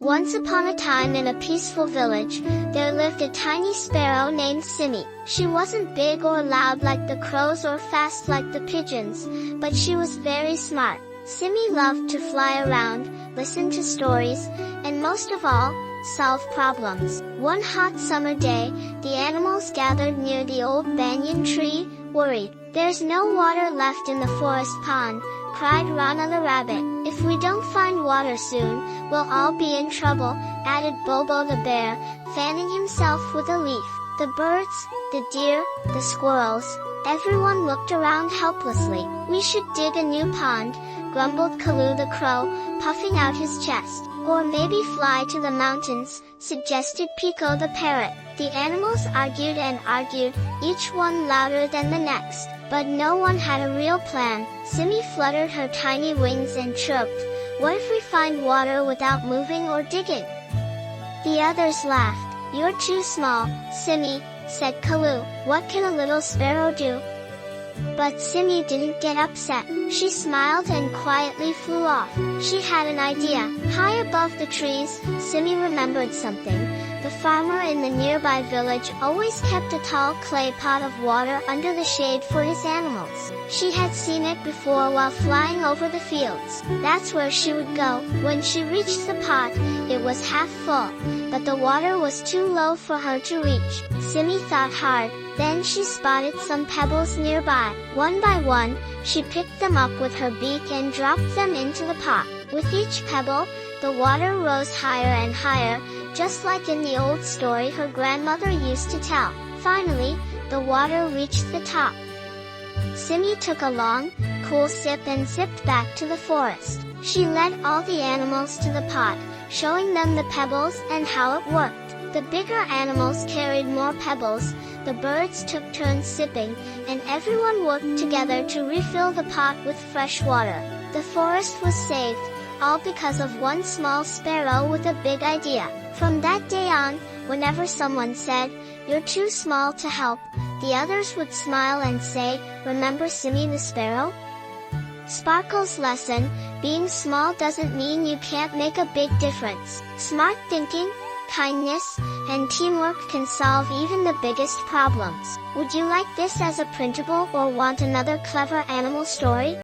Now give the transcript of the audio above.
Once upon a time in a peaceful village, there lived a tiny sparrow named Simi. She wasn't big or loud like the crows or fast like the pigeons, but she was very smart. Simi loved to fly around, listen to stories, and most of all, solve problems. One hot summer day, the animals gathered near the old banyan tree, worried. "There's no water left in the forest pond," cried Rana the rabbit. "If we don't find water soon, we'll all be in trouble," added Bobo the bear, fanning himself with a leaf. The birds, the deer, the squirrels, everyone looked around helplessly. "We should dig a new pond," grumbled Kaloo the crow, puffing out his chest. "Or maybe fly to the mountains," suggested Pico the parrot. The animals argued and argued, each one louder than the next, but no one had a real plan. Simi fluttered her tiny wings and chirped, "What if we find water without moving or digging?" The others laughed. "You're too small, Simi," said Kaloo. "What can a little sparrow do?" But Simi didn't get upset. She smiled and quietly flew off. She had an idea. High above the trees, Simi remembered something. The farmer in the nearby village always kept a tall clay pot of water under the shade for his animals. She had seen it before while flying over the fields. That's where she would go. When she reached the pot, it was half full, but the water was too low for her to reach. Simi thought hard. Then she spotted some pebbles nearby. One by one, she picked them up with her beak and dropped them into the pot. With each pebble, the water rose higher and higher, just like in the old story her grandmother used to tell. Finally, the water reached the top. Simi took a long, cool sip and zipped back to the forest. She led all the animals to the pot, showing them the pebbles and how it worked. The bigger animals carried more pebbles, the birds took turns sipping, and everyone worked together to refill the pot with fresh water. The forest was saved, all because of one small sparrow with a big idea. From that day on, whenever someone said, "You're too small to help," the others would smile and say, "Remember Simi the Sparrow?" Sparkle's lesson: being small doesn't mean you can't make a big difference. Smart thinking, kindness, and teamwork can solve even the biggest problems. Would you like this as a printable or want another clever animal story?